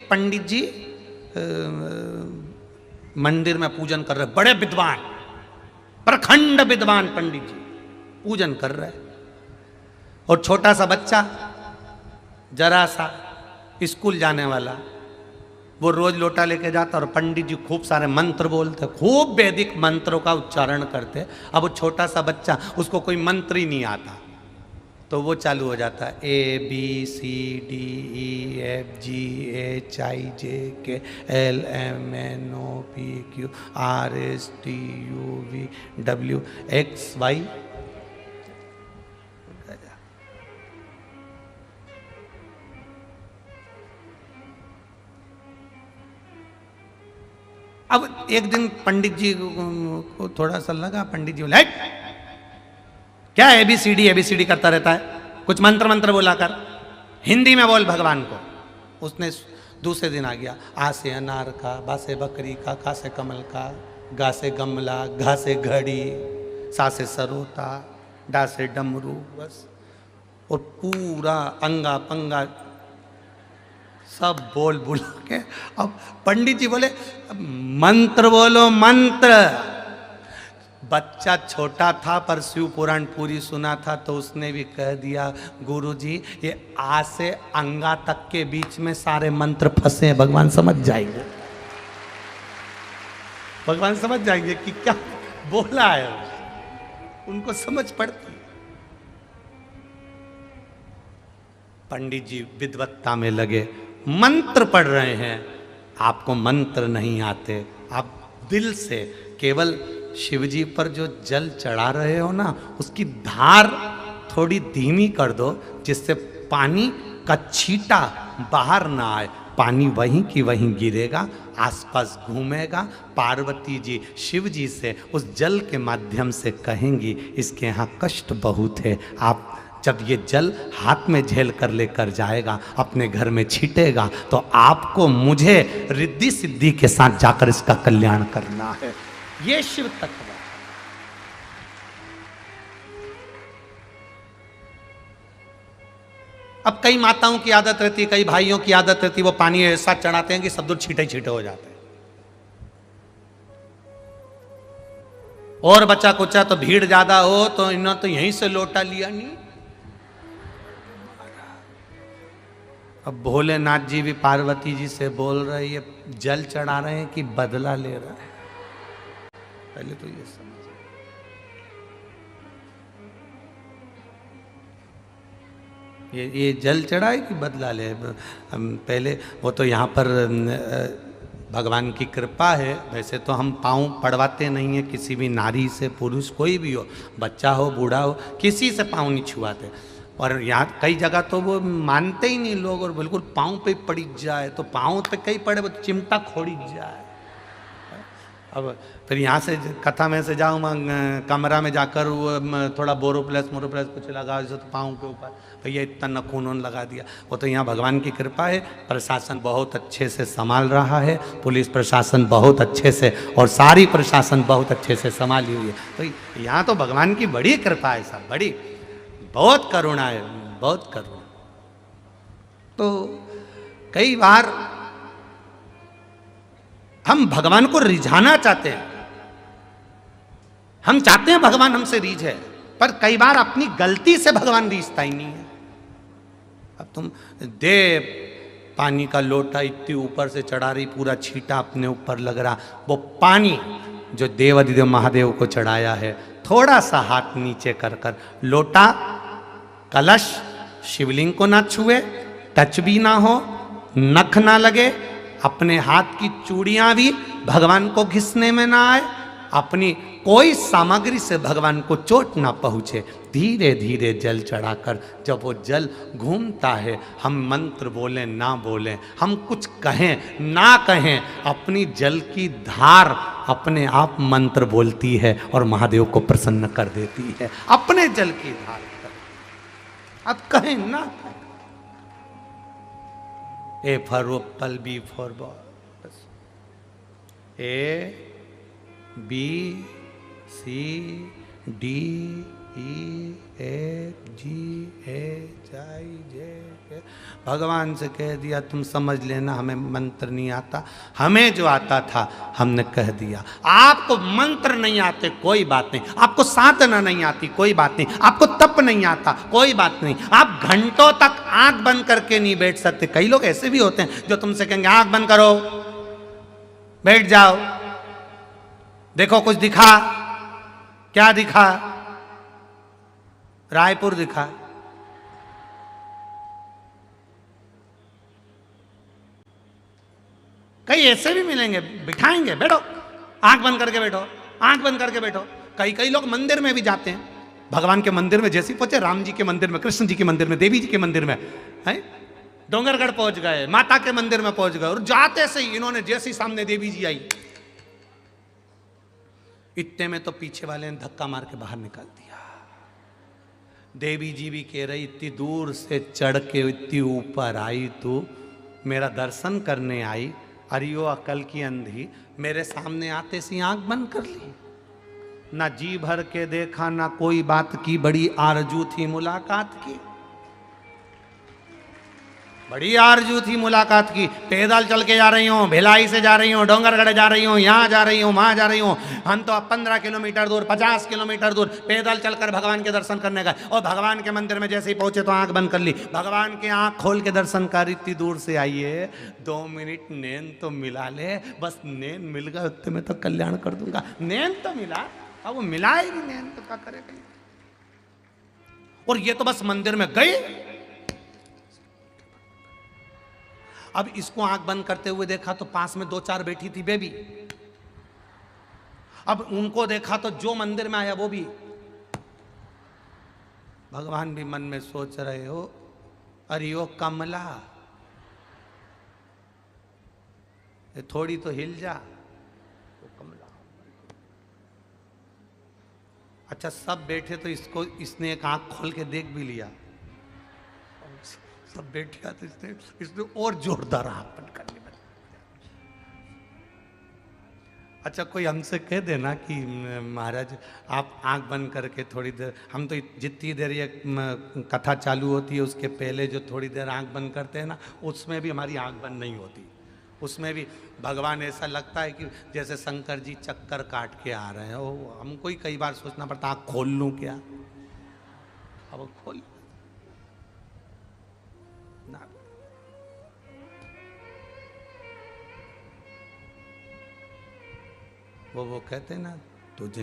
पंडित जी मंदिर में पूजन कर रहे, बड़े विद्वान, प्रखंड विद्वान पंडित जी पूजन कर रहे, और छोटा सा बच्चा जरा सा स्कूल जाने वाला, वो रोज लोटा लेके जाता और पंडित जी खूब सारे मंत्र बोलते, खूब वैदिक मंत्रों का उच्चारण करते। अब वो छोटा सा बच्चा, उसको कोई मंत्र ही नहीं आता, तो वो चालू हो जाता है ABCDEFGHIJKLMNOPQRSTUVWXY। अब एक दिन पंडित जी को थोड़ा सा लगा, पंडित जी बोले क्या ABCD करता रहता है, कुछ मंत्र मंत्र बोला कर, हिंदी में बोल भगवान को। उसने दूसरे दिन आ गया, आ से अनार का, बा से बकरी का, का से कमल का, गा से गमला, घा से घड़ी, सा से सरोता, डा से डमरू, बस। और पूरा अंगा पंगा सब बोल बुला के, अब पंडित जी बोले मंत्र बोलो मंत्र। बच्चा छोटा था पर शिव पुराण पूरी सुना था, तो उसने भी कह दिया गुरुजी ये आ से अंगा तक के बीच में सारे मंत्र फंसे हैं, भगवान समझ जाएंगे, भगवान समझ जाएंगे कि क्या बोला है, उनको समझ पड़ती। पंडित जी विद्वत्ता में लगे, मंत्र पढ़ रहे हैं, आपको मंत्र नहीं आते, आप दिल से केवल शिवजी पर जो जल चढ़ा रहे हो ना, उसकी धार थोड़ी धीमी कर दो, जिससे पानी का छींटा बाहर ना आए, पानी वहीं की वहीं गिरेगा, आसपास घूमेगा। पार्वती जी शिव जी से उस जल के माध्यम से कहेंगी इसके यहाँ कष्ट बहुत है, आप जब ये जल हाथ में झेल कर लेकर जाएगा, अपने घर में छीटेगा, तो आपको मुझे रिद्धि सिद्धि के साथ जाकर इसका कल्याण करना है। ये शिव तत्व है। अब कई माताओं की आदत रहती है, कई भाइयों की आदत रहती है, वो पानी ऐसा चढ़ाते हैं कि सब दूर छीटे छीटे हो जाते हैं। और बचा कुचा तो भीड़ ज्यादा हो तो इन्होंने तो यहीं से लोटा लिया नहीं। अब भोलेनाथ जी भी पार्वती जी से बोल रहे, ये जल चढ़ा रहे हैं कि बदला ले रहा है, पहले तो ये समझ। ये जल चढ़ा है कि बदला ले, पहले वो तो यहाँ पर भगवान की कृपा है। वैसे तो हम पाँव पड़वाते नहीं हैं किसी भी नारी से, पुरुष कोई भी हो, बच्चा हो बूढ़ा हो, किसी से पाँव नहीं छुआते। और यहाँ कई जगह तो वो मानते ही नहीं लोग, और बिल्कुल पाँव पे पड़ी जाए तो पाँव पे कहीं पड़े वो चिमटा खोड़ी जाए। अब फिर यहाँ से कथा में से जाऊँ कमरा में जाकर वो थोड़ा बोरोप्लस मोरोप्लस कुछ लगा जैसे तो पाँव के ऊपर, भैया इतना नखून उन लगा दिया। वो तो यहाँ भगवान की कृपा है, प्रशासन बहुत अच्छे से संभाल रहा है, पुलिस प्रशासन बहुत अच्छे से, और सारी प्रशासन बहुत अच्छे से संभाली हुई है। तो यहाँ तो भगवान की बड़ी कृपा है, सब बड़ी, बहुत करुणा है, बहुत करुणा। तो कई बार हम भगवान को रिझाना चाहते हैं, हम चाहते हैं भगवान हमसे रीझे, पर कई बार अपनी गलती से भगवान रीझता ही नहीं है। अब तुम दे पानी का लोटा इतनी ऊपर से चढ़ा रही, पूरा छींटा अपने ऊपर लग रहा, वो पानी जो देवाधिदेव महादेव को चढ़ाया है, थोड़ा सा हाथ नीचे कर कर, लोटा कलश शिवलिंग को ना छुए, टच भी ना हो, नख ना लगे, अपने हाथ की चूड़ियां भी भगवान को घिसने में ना आए, अपनी कोई सामग्री से भगवान को चोट ना पहुंचे, धीरे धीरे जल चढ़ाकर जब वो जल घूमता है, हम मंत्र बोलें ना बोलें, हम कुछ कहें ना कहें, अपनी जल की धार अपने आप मंत्र बोलती है और महादेव को प्रसन्न कर देती है, अपने जल की धार। अब कहें ना, A for apple, B for ball, A B C D E A G A जाई जे के। भगवान से कह दिया तुम समझ लेना, हमें मंत्र नहीं आता, हमें जो आता था हमने कह दिया। आपको मंत्र नहीं आते कोई बात नहीं, आपको साधना नहीं आती कोई बात नहीं, आपको तप नहीं आता कोई बात नहीं, आप घंटों तक आंख बंद करके नहीं बैठ सकते। कई लोग ऐसे भी होते हैं जो तुमसे कहेंगे आंख बंद करो, बैठ जाओ, देखो कुछ दिखा। क्या दिखा? रायपुर दिखा। कई ऐसे भी मिलेंगे, बिठाएंगे, बैठो, आंख बंद करके बैठो, आंख बंद करके बैठो। कई लोग मंदिर में भी जाते हैं, भगवान के मंदिर में जैसे पहुंचे, राम जी के मंदिर में, कृष्ण जी के मंदिर में, देवी जी के मंदिर में, है डोंगरगढ़ पहुंच गए, माता के मंदिर में पहुंच गए, और जाते से ही इन्होंने जैसे ही सामने देवी जी आई, इतने में तो पीछे वाले ने धक्का मार के बाहर निकाल दिया। देवी जी भी कह रही इतनी दूर से चढ़ के इतनी ऊपर आई, तू मेरा दर्शन करने आई, अरियो अकल की अंधी, मेरे सामने आते सी आंख बंद कर ली, ना जी भर के देखा, ना कोई बात की, बड़ी आरजू थी मुलाकात की, बड़ी आरजू थी मुलाकात की। पैदल चल के जा रही हूँ, भिलाई से जा रही हूँ, डोंगरगढ़ जा रही हूँ, यहाँ जा रही हूँ, वहाँ जा रही हूँ, हम तो अब 15 किलोमीटर दूर, 50 किलोमीटर दूर पैदल चलकर भगवान के दर्शन करने गए, और भगवान के मंदिर में जैसे ही पहुंचे तो आंख बंद कर ली। भगवान के आंख खोल के दर्शन कर, इतनी दूर से आइए, 2 मिनट नैन तो मिला ले, बस नैन मिल गए उतने में तो कल्याण कर दूंगा। नैन तो मिला, अब वो मिला ही नहीं, नैन तो क्या करेगा। और ये तो बस मंदिर में गए। अब इसको आंख बंद करते हुए देखा तो पास में 2-4 बैठी थी बेबी। अब उनको देखा तो जो मंदिर में आया वो भी। भगवान भी मन में सोच रहे हो, अरे ओ कमला, ये थोड़ी तो हिल जा। वो कमला, अच्छा सब बैठे तो इसको, इसने एक आंख खोल के देख भी लिया, सब बैठा तो इसने और जोरदार हाथ बंद कर लिया। अच्छा कोई हमसे कह देना कि महाराज आप आंख बंद करके थोड़ी देर, हम तो जितनी देर ये कथा चालू होती है उसके पहले जो थोड़ी देर आंख बंद करते हैं ना, उसमें भी हमारी आंख बंद नहीं होती, उसमें भी भगवान ऐसा लगता है कि जैसे शंकर जी चक्कर काट के आ रहे हैं। वो हमको ही कई बार सोचना पड़ता आंख खोल लूं क्या, अब खोल ना। वो कहते हैं ना, तुझे